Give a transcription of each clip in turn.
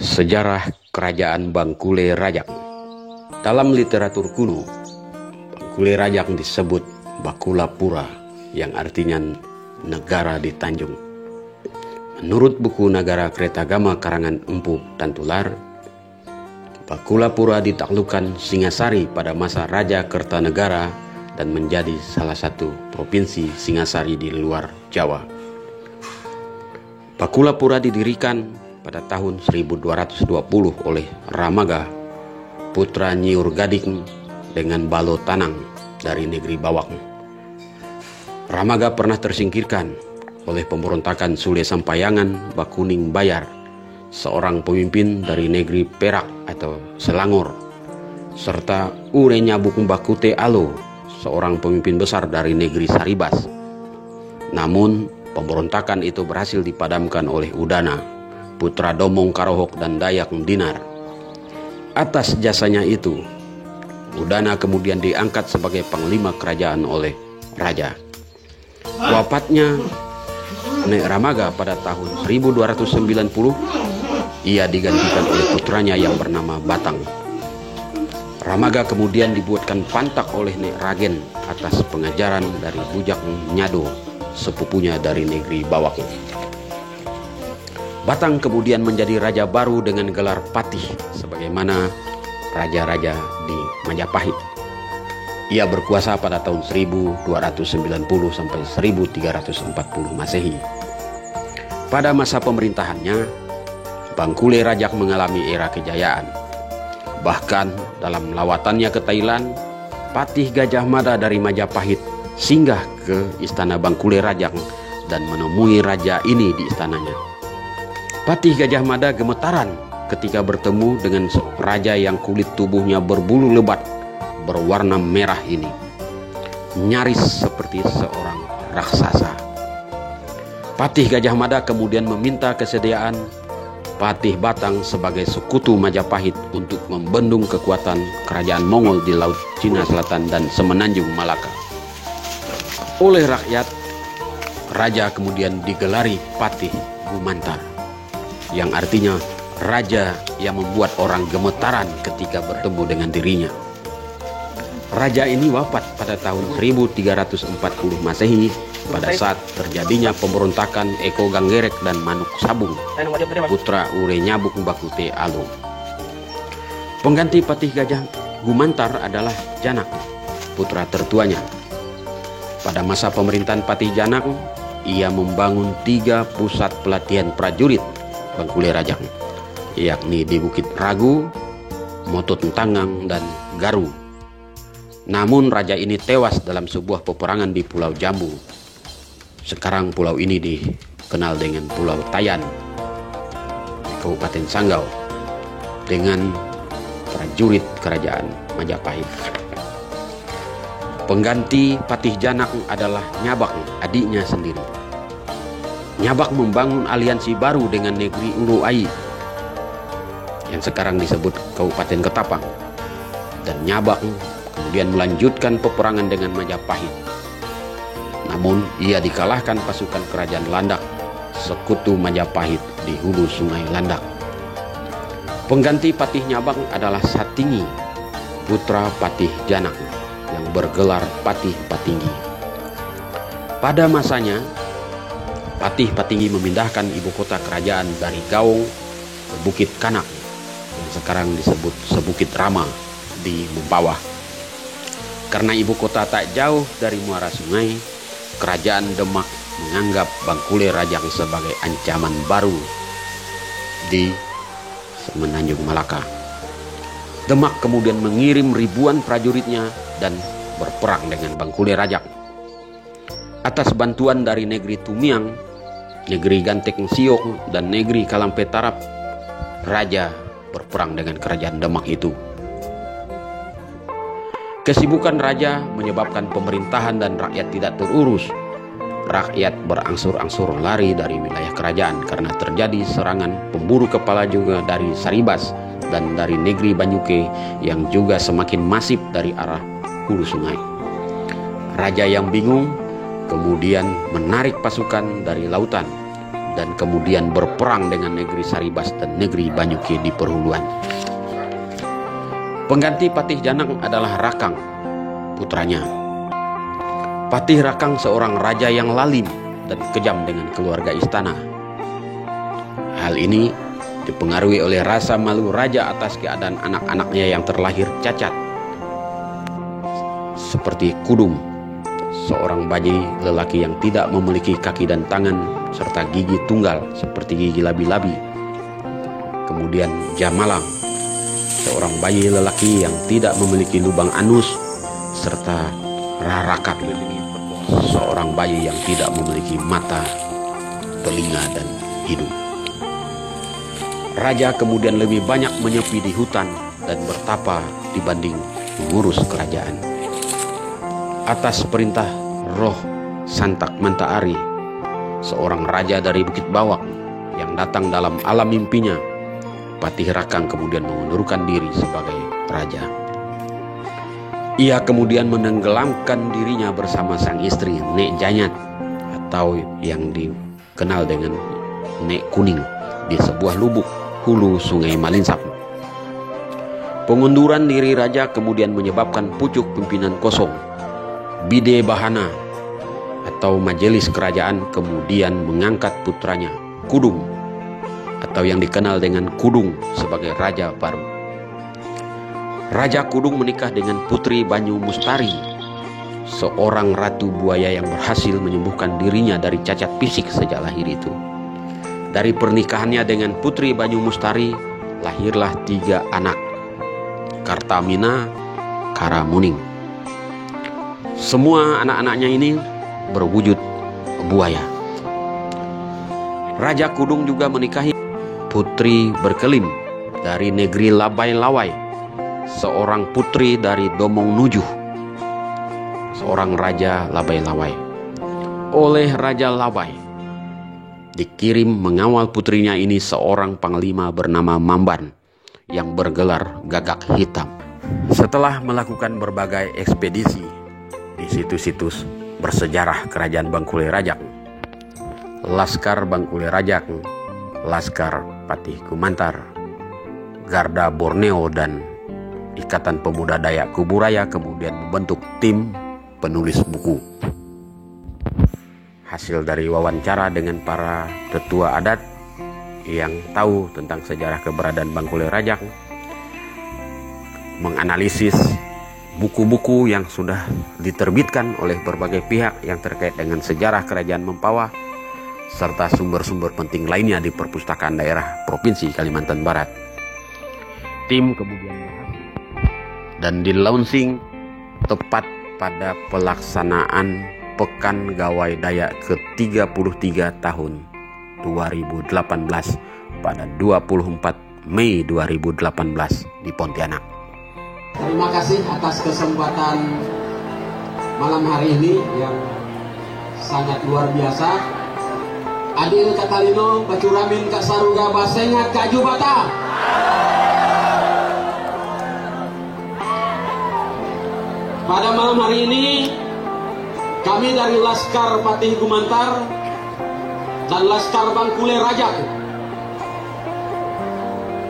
Sejarah Kerajaan Bangkule Rajang. Dalam literatur kuno, Bangkule Rajang disebut Bakulapura, yang artinya negara di Tanjung. Menurut buku Nagara Kretagama karangan Empu Tantular, Bakulapura ditaklukkan Singasari pada masa Raja Kertanegara dan menjadi salah satu provinsi Singasari di luar Jawa. Bakulapura didirikan pada tahun 1220 oleh Ramaga, putra Nyi Urgading dengan Balo Tanang dari negeri Bawang. Ramaga pernah tersingkirkan oleh pemberontakan Sule Sampayangan Bakuning Bayar, seorang pemimpin dari negeri Perak atau Selangor, serta Ure Nyabuk Bakute Alo, seorang pemimpin besar dari negeri Saribas. Namun pemberontakan itu berhasil dipadamkan oleh Udana, putra Domong Karohok dan Dayak Dinar. Atas jasanya itu, Udana kemudian diangkat sebagai panglima kerajaan oleh raja. Wafatnya Nek Ramaga pada tahun 1290, ia digantikan oleh putranya yang bernama Batang. Ramaga kemudian dibuatkan pantak oleh Nek Ragen atas pengajaran dari Bujak Nyado, sepupunya dari negeri Bawak. Batang kemudian menjadi raja baru dengan gelar Patih, sebagaimana raja-raja di Majapahit. Ia berkuasa pada tahun 1290 sampai 1340 Masehi. Pada masa pemerintahannya, Bangkule Rajang mengalami era kejayaan. Bahkan dalam lawatannya ke Thailand, Patih Gajah Mada dari Majapahit singgah ke istana Bangkule Rajang dan menemui raja ini di istananya. Patih Gajah Mada gemetaran ketika bertemu dengan raja yang kulit tubuhnya berbulu lebat berwarna merah ini, nyaris seperti seorang raksasa. Patih Gajah Mada kemudian meminta kesediaan Patih Batang sebagai sekutu Majapahit untuk membendung kekuatan kerajaan Mongol di Laut Cina Selatan dan Semenanjung Malaka. Oleh rakyat, raja kemudian digelari Patih Gumantar, yang artinya raja yang membuat orang gemetaran ketika bertemu dengan dirinya. Raja ini wafat pada tahun 1340 Masehi pada saat terjadinya pemberontakan Eko Ganggerek dan Manuk Sabung, putra Ure Nyabuk Bakute Alo. Pengganti Patih Gajah Gumantar adalah Janak, putra tertuanya. Pada masa pemerintahan Patih Janak, ia membangun 3 pusat pelatihan prajurit Bangkule Rajang, yakni di Bukit Ragu, Motot Tangang, dan Garu. Namun raja ini tewas dalam sebuah peperangan di Pulau Jambu. Sekarang pulau ini dikenal dengan Pulau Tayan, Kabupaten Sanggau, dengan prajurit kerajaan Majapahit. Pengganti Patih Janak adalah Nyabak, adiknya sendiri. Nyabak membangun aliansi baru dengan negeri Uruai, yang sekarang disebut Kabupaten Ketapang. Dan Nyabak kemudian melanjutkan peperangan dengan Majapahit. Namun ia dikalahkan pasukan kerajaan Landak, sekutu Majapahit di hulu sungai Landak. Pengganti Patih Nyabak adalah Satinggi, putra Patih Janak, yang bergelar Patih Patinggi. Pada masanya, Patih Patinggi memindahkan ibu kota kerajaan dari Gaung ke Bukit Kanak, yang sekarang disebut Sebukit Rama di Mempawah. Karena ibu kota tak jauh dari muara sungai, kerajaan Demak menganggap Bangkule Rajang sebagai ancaman baru di Semenanjung Malaka. Demak kemudian mengirim ribuan prajuritnya dan berperang dengan Bangkule Rajang. Atas bantuan dari negeri Tumiang, negeri Ganteng Siok, dan negeri Kalampetarap, raja berperang dengan kerajaan Demak itu. Kesibukan raja menyebabkan pemerintahan dan rakyat tidak terurus. Rakyat berangsur-angsur lari dari wilayah kerajaan karena terjadi serangan pemburu kepala juga dari Saribas dan dari negeri Banyuke yang juga semakin masif dari arah hulu sungai. Raja yang bingung kemudian menarik pasukan dari lautan dan kemudian berperang dengan negeri Saribas dan negeri Banyuke di perhuluan. Pengganti Patih Janang adalah Rakang, putranya. Patih Rakang seorang raja yang lalim dan kejam dengan keluarga istana. Hal ini dipengaruhi oleh rasa malu raja atas keadaan anak-anaknya yang terlahir cacat. Seperti Kudung, seorang bayi lelaki yang tidak memiliki kaki dan tangan serta gigi tunggal seperti gigi labi-labi. Kemudian Jamalang, seorang bayi lelaki yang tidak memiliki lubang anus, serta Rarakat, seorang bayi yang tidak memiliki mata, telinga, dan hidung. Raja kemudian lebih banyak menyepi di hutan dan bertapa dibanding mengurus kerajaan. Atas perintah Roh Santak Mantaari, seorang raja dari Bukit Bawak yang datang dalam alam mimpinya, Patih Rakang kemudian mengundurkan diri sebagai raja. Ia kemudian menenggelamkan dirinya bersama sang istri Nek Janyat, atau yang dikenal dengan Nek Kuning, di sebuah lubuk hulu Sungai Malinsap. Pengunduran diri raja kemudian menyebabkan pucuk pimpinan kosong. Bide Bahana atau majelis kerajaan kemudian mengangkat putranya Kudung, atau yang dikenal dengan Kudung, sebagai raja baru. Raja Kudung menikah dengan Putri Banyu Mustari, seorang ratu buaya yang berhasil menyembuhkan dirinya dari cacat fisik sejak lahir itu. Dari pernikahannya dengan Putri Banyu Mustari lahirlah 3 anak, Kartamina, Karamuning. Semua anak-anaknya ini berwujud buaya. Raja Kudung juga menikahi Putri Berkelim dari negeri Labai Lawai, seorang putri dari Domong Nujuh, seorang raja Labai Lawai. Oleh Raja Labai dikirim mengawal putrinya ini seorang panglima bernama Mamban yang bergelar Gagak Hitam. Setelah melakukan berbagai ekspedisi di situs-situs bersejarah kerajaan Bangkulai Rajak, Laskar Bangkulai Rajak, Laskar Patih Kumantar, Garda Borneo, dan Ikatan Pemuda Dayak Kuburaya kemudian membentuk tim penulis buku. Hasil dari wawancara dengan para tetua adat yang tahu tentang sejarah keberadaan Bangkulai Rajak, menganalisis buku-buku yang sudah diterbitkan oleh berbagai pihak yang terkait dengan sejarah kerajaan Mempawah, serta sumber-sumber penting lainnya di perpustakaan daerah Provinsi Kalimantan Barat. Tim kemudian berhasil dan di-launching tepat pada pelaksanaan Pekan Gawai Dayak ke-33 tahun 2018 pada 24 Mei 2018 di Pontianak. Terima kasih atas kesempatan malam hari ini yang sangat luar biasa. Adil Katalino, Bacuramin Kak Saruga, Basengat Kak Jubata. Pada malam hari ini kami dari Laskar Patih Kumantar dan Laskar Bangkulai Rajak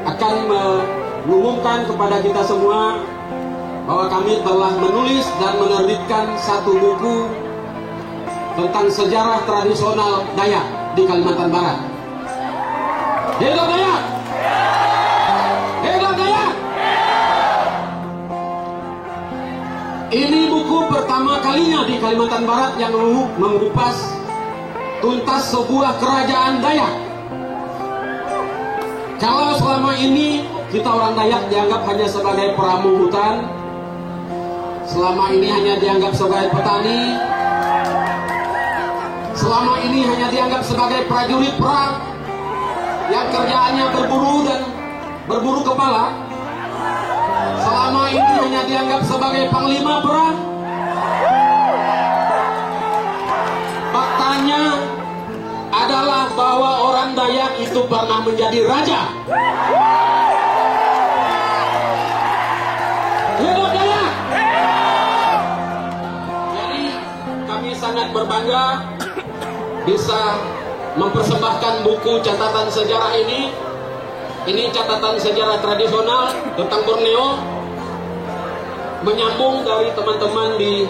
akan mengumumkan kepada kita semua bahwa kami telah menulis dan menerbitkan satu buku tentang sejarah tradisional Dayak di Kalimantan Barat. Hidup Dayak! Hidup Dayak! Ini buku pertama kalinya di Kalimantan Barat yang mengupas tuntas sebuah kerajaan Dayak. Kalau selama ini kita orang Dayak dianggap hanya sebagai peramu hutan, selama ini hanya dianggap sebagai petani, selama ini hanya dianggap sebagai prajurit perang yang kerjaannya berburu dan berburu kepala, selama ini hanya dianggap sebagai panglima perang. Faktanya adalah bahwa orang Dayak itu pernah menjadi raja. Hidup Dayak! Jadi kami sangat berbangga bisa mempersembahkan buku catatan sejarah ini. Ini catatan sejarah tradisional tentang Borneo, menyambung dari teman-teman di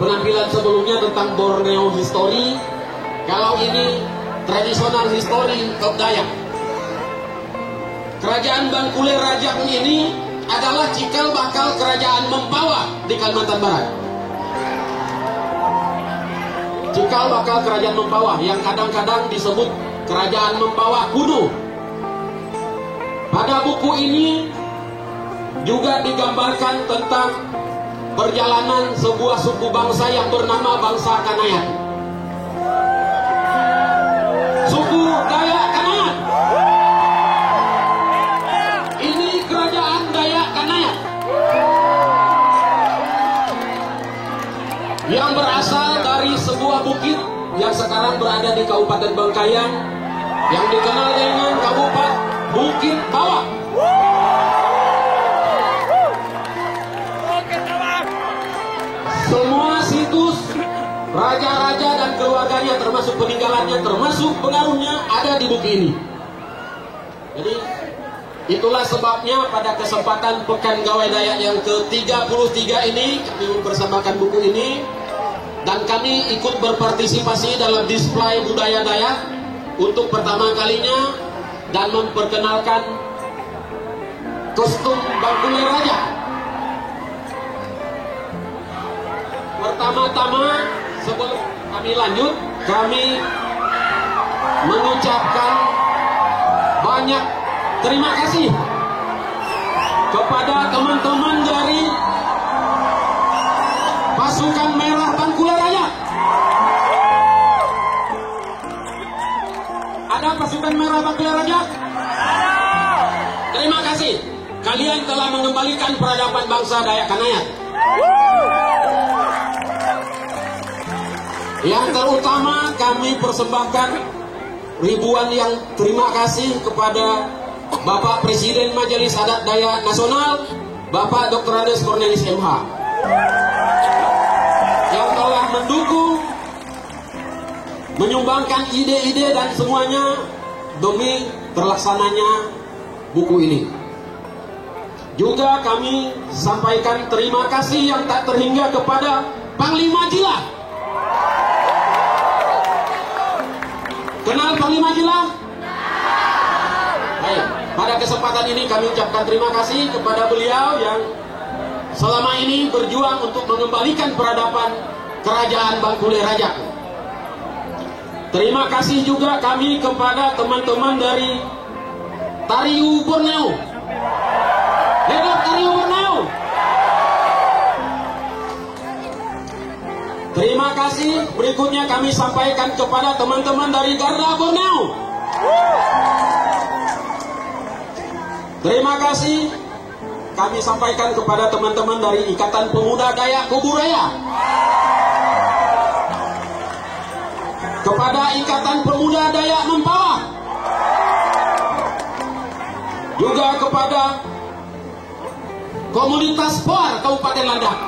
penampilan sebelumnya tentang Borneo History. Kalau ini tradisional history of Dayak. Kerajaan Bangkule Rajak ini adalah cikal bakal kerajaan Mempawah di Kalimantan Barat. Cikal bakal kerajaan Mempawah yang kadang-kadang disebut kerajaan Mempawah kuno. Pada buku ini juga digambarkan tentang perjalanan sebuah suku bangsa yang bernama bangsa Kanayan. Suku Dayak Kanayan. Ini kerajaan Dayak Kanayan yang berasal dari sebuah bukit yang sekarang berada di Kabupaten Bangkayan, yang dikenal dengan Kabupaten Bukit Bawah. Semua situs raja-raja dan keluarganya, termasuk peninggalannya, termasuk pengaruhnya, ada di buku ini. Jadi itulah sebabnya pada kesempatan Pekan Gawai Dayak yang ke-33 ini kami mempersembahkan buku ini, dan kami ikut berpartisipasi dalam display budaya Dayak untuk pertama kalinya, dan memperkenalkan kostum Bangkule Rajak. Pertama-tama, sebelum kami lanjut, kami mengucapkan banyak terima kasih kepada teman-teman dari Pasukan Merah Bangkule Rajak. Ada Pasukan Merah Bangkule Rajak? Terima kasih. Kalian telah mengembalikan peradaban bangsa Dayak Kanayan. Yang terutama kami persembahkan ribuan yang terima kasih kepada Bapak Presiden Majelis Adat Dayak Nasional, Bapak Dr. Andes Cornelis MH, yang telah mendukung, menyumbangkan ide-ide dan semuanya demi terlaksananya buku ini. Juga kami sampaikan terima kasih yang tak terhingga kepada Panglima Jila. Kenal Panglima Jila? Baik, pada kesempatan ini kami ucapkan terima kasih kepada beliau yang selama ini berjuang untuk mengembalikan peradaban Kerajaan Bangkule Rajak. Terima kasih juga kami kepada teman-teman dari Tariu Borneo. Hebat Tariu Borneo. Terima kasih. Berikutnya kami sampaikan kepada teman-teman dari Garda Borneo. Terima kasih kami sampaikan kepada teman-teman dari Ikatan Pemuda Dayak Kuburaya. Kepada Ikatan Pemuda Dayak Mempawah. Juga kepada Komunitas Poar Kabupaten Landak.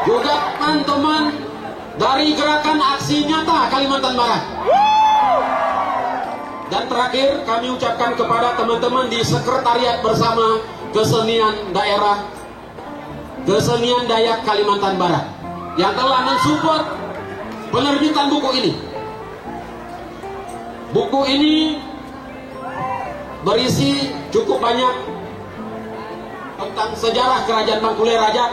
Juga teman-teman dari Gerakan Aksi Nyata Kalimantan Barat. Dan terakhir kami ucapkan kepada teman-teman di Sekretariat Bersama Kesenian Daerah Kesenian Dayak Kalimantan Barat yang telah mensupport penerbitan buku ini. Buku ini berisi cukup banyak tentang sejarah Kerajaan Bangkule Rajak.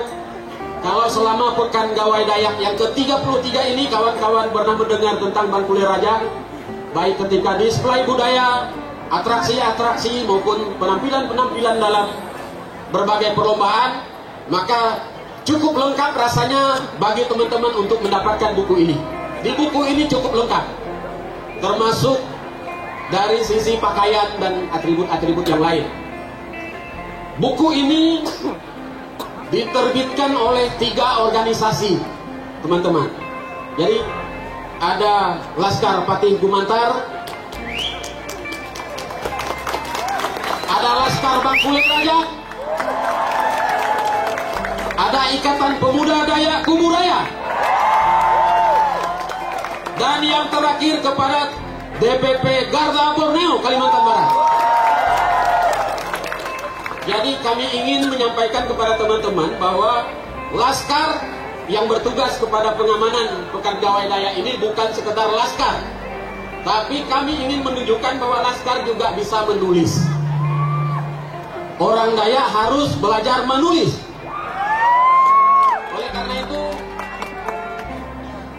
Kalau selama Pekan Gawai Dayak yang ke-33 ini kawan-kawan pernah mendengar tentang Bangkule Rajak, baik ketika display budaya, atraksi-atraksi maupun penampilan-penampilan dalam berbagai perlombaan, maka cukup lengkap rasanya bagi teman-teman untuk mendapatkan buku ini. Di buku ini cukup lengkap, termasuk dari sisi pakaian dan atribut-atribut yang lain. Buku ini diterbitkan oleh 3 organisasi, teman-teman. Jadi ada Laskar Patih Gumantar, ada Laskar Bangkule Rajak, ada Ikatan Pemuda Dayak Kuburaya, dan yang terakhir kepada DPP Garda Borneo Kalimantan Barat. Jadi kami ingin menyampaikan kepada teman-teman bahwa Laskar yang bertugas kepada pengamanan Pekan Gawai Dayak ini bukan sekedar Laskar, tapi kami ingin menunjukkan bahwa Laskar juga bisa menulis. Orang Dayak harus belajar menulis. Oleh karena itu,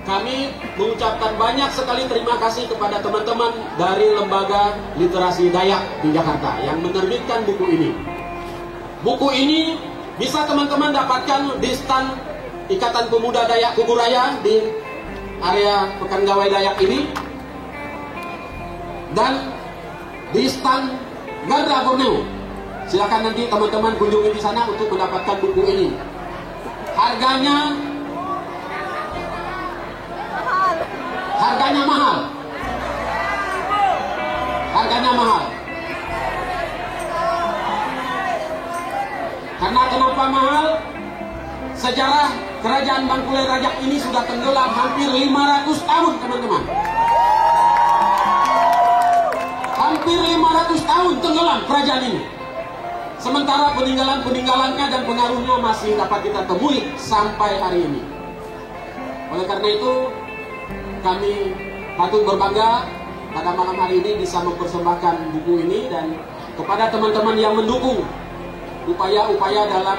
kami mengucapkan banyak sekali terima kasih kepada teman-teman dari Lembaga Literasi Dayak di Jakarta yang menerbitkan buku ini. Buku ini bisa teman-teman dapatkan di stand Ikatan Pemuda Dayak Kuburaya di area Pekan Gawai Dayak ini, dan di stand Garda Borneo. Silakan nanti teman-teman kunjungi di sana untuk mendapatkan buku ini. Harganya mahal. Harganya mahal. Karena kenapa mahal? Sejarah Kerajaan Bangkulai Rajak ini sudah tenggelam hampir 500 tahun, teman-teman. Hampir 500 tahun tenggelam kerajaan ini. Sementara peninggalan-peninggalannya dan pengaruhnya masih dapat kita temui sampai hari ini. Oleh karena itu, kami patut berbangga pada malam hari ini bisa mempersembahkan buku ini, dan kepada teman-teman yang mendukung upaya-upaya dalam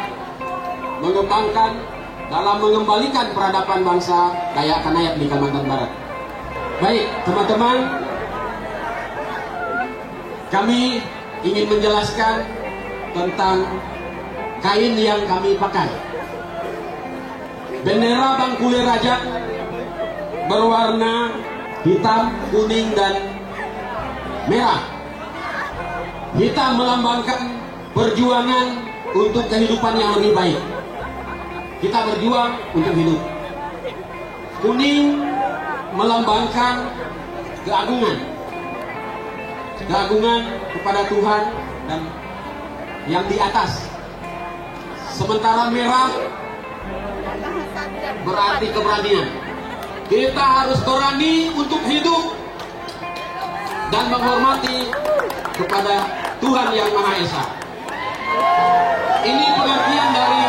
mengembangkan, dalam mengembalikan peradaban bangsa Dayak Kanayak di Kalimantan Barat. Baik, teman-teman, kami ingin menjelaskan tentang kain yang kami pakai. Bendera Bangkulai Rajak berwarna hitam, kuning, dan merah. Hitam melambangkan perjuangan untuk kehidupan yang lebih baik. Kita berjuang untuk hidup. Kuning melambangkan keagungan. Keagungan kepada Tuhan dan yang di atas. Sementara merah berarti keberanian. Kita harus berani untuk hidup dan menghormati kepada Tuhan Yang Maha Esa. Ini pengertian dari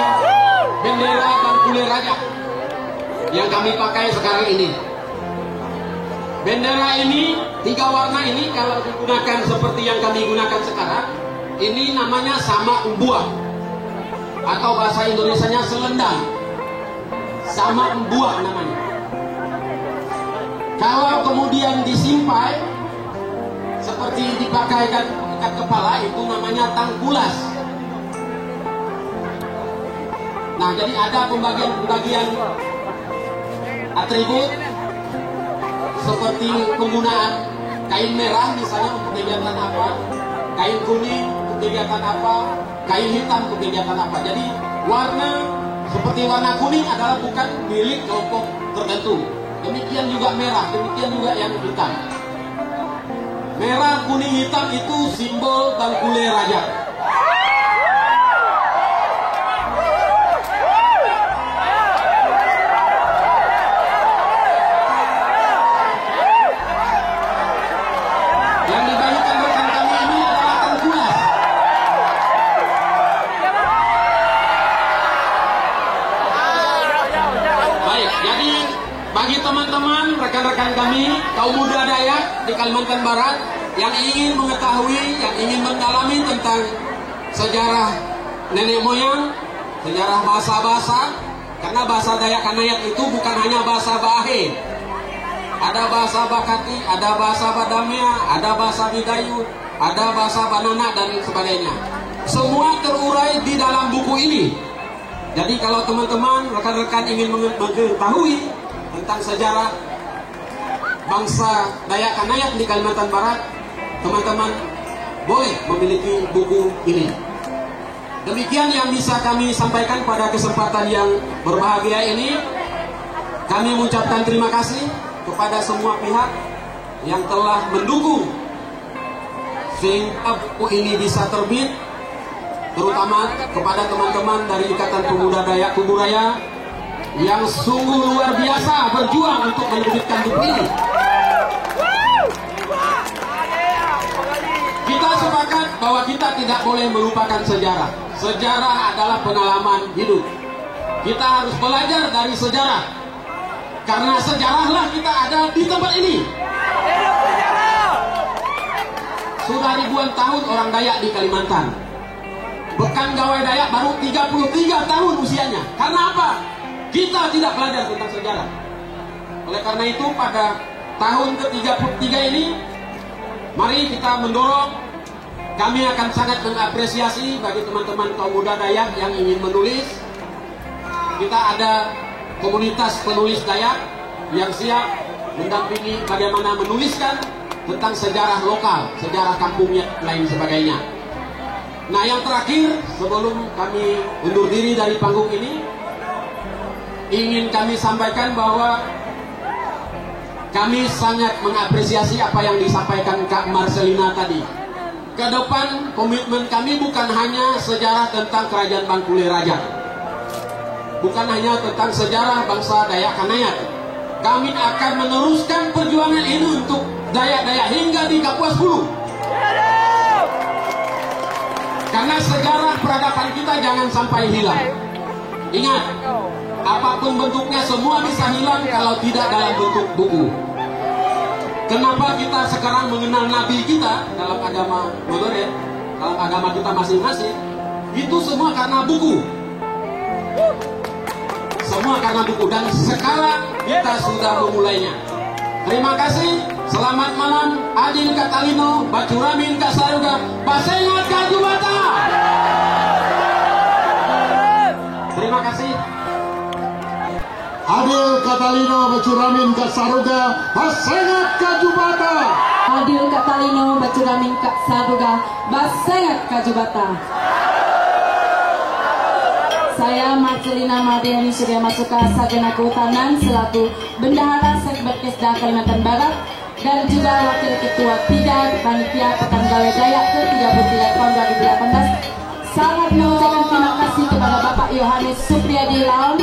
bendera Bangkulai Rajak yang kami pakai sekarang ini. Bendera ini, 3 warna ini kalau digunakan seperti yang kami gunakan sekarang, ini namanya sama umbuah, atau bahasa Indonesianya selendang. Sama umbuah namanya. Kalau kemudian disimpai seperti dipakaikan ikat kepala, itu namanya tangkulas. Nah, jadi ada pembagian-pembagian atribut seperti penggunaan kain merah misalnya untuk kegiatan apa, kain kuning untuk kegiatan apa, kain hitam untuk kegiatan apa. Jadi warna seperti warna kuning adalah bukan milik kelompok tertentu. Demikian juga merah, demikian juga yang hitam. Merah, kuning, hitam itu simbol Bangkulai Rajak. Yang dibagikan rekan kami ini adalah tangkulas. Baik, jadi bagi teman-teman, rekan-rekan kami, kaum muda Dayak di Kalimantan Barat yang ingin mengetahui, yang ingin mendalami tentang sejarah nenek moyang, sejarah bahasa-bahasa, karena bahasa Dayak Kanayak itu bukan hanya bahasa Bahe. Ada bahasa Bakati, ada bahasa Badamea, ada bahasa Bidayu, ada bahasa Banana, dan sebagainya. Semua terurai di dalam buku ini. Jadi kalau teman-teman, rekan-rekan ingin mengetahui tentang sejarah bangsa Dayak Kanayak di Kalimantan Barat, teman-teman boleh memiliki buku ini. Demikian yang bisa kami sampaikan pada kesempatan yang berbahagia ini. Kami mengucapkan terima kasih kepada semua pihak yang telah mendukung sehingga buku ini bisa terbit. terutama kepada teman-teman dari Ikatan Pemuda Dayak Kuburaya yang sungguh luar biasa berjuang untuk menerbitkan buku ini. Kita sepakat bahwa kita tidak boleh melupakan sejarah. Sejarah adalah pengalaman hidup. Kita harus belajar dari sejarah. Karena sejarahlah kita ada di tempat ini. Sudah ribuan tahun orang Dayak di Kalimantan. Bekan Gawai Dayak baru 33 tahun usianya. Karena apa? Kita tidak belajar tentang sejarah. Oleh karena itu pada tahun ke-33 ini, mari kita mendorong. Kami akan sangat mengapresiasi bagi teman-teman kaum muda Dayak yang ingin menulis. Kita ada komunitas penulis Dayak yang siap mendampingi bagaimana menuliskan tentang sejarah lokal, sejarah kampungnya, lain sebagainya. Nah, yang terakhir sebelum kami undur diri dari panggung ini, ingin kami sampaikan bahwa kami sangat mengapresiasi apa yang disampaikan Kak Marcelina tadi. Ke depan komitmen kami bukan hanya sejarah tentang Kerajaan Bangkule Raja, bukan hanya tentang sejarah bangsa Dayak Kanayat. Kami akan meneruskan perjuangan ini untuk Dayak-Dayak hingga di Kapuas Hulu. Karena sejarah peradaban kita jangan sampai hilang. Ingat, apapun bentuknya semua bisa hilang kalau tidak dalam bentuk buku. Kenapa kita sekarang mengenal Nabi kita dalam agama modern, dalam agama kita masing-masing? Itu semua karena buku. Semua karena buku, dan sekarang kita sudah memulainya. Terima kasih. Selamat malam. Adil Katalino, Bacuramin Kasaruga, Basengat Kajubata. Terima kasih. Adil Katalino, Bacuramin Kasaruga, Basengat Kajubata. Adil Katalino, Bacuramin Kasaruga, Basengat Kajubata. Saya Marcelina Mardiani Surya Masuka, Sarjana Kehutanan selaku Bendahara Sekber Kesda Kalimantan Barat dan juga Wakil Ketua 3 Panitia Pekan Gawai Dayak ke-33 tahun 2018. Sangat mengucapkan terima kasih kepada Bapak Yohanes Supriyadi Laon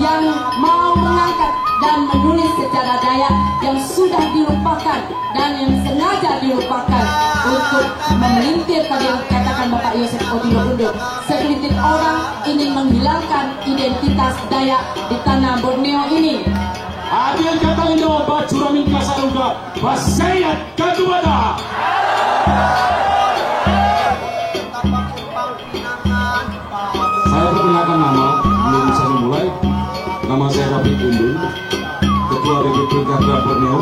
yang mau mengangkat dan menulis sejarah Dayak yang sudah dilupakan dan yang sengaja dilupakan untuk memelintir tadi yang dikatakan Bapak Yosef Odilo Undo. Segelintir orang ingin menghilangkan identitas Dayak di tanah Borneo ini. Adil Katalino, Bacuramin Kasaruga, Basengat Kajubata. Saya perkenalkan nama, belum bisa memulai. Nama saya Rafiq Undun, Ketua DPP Garda Borneo.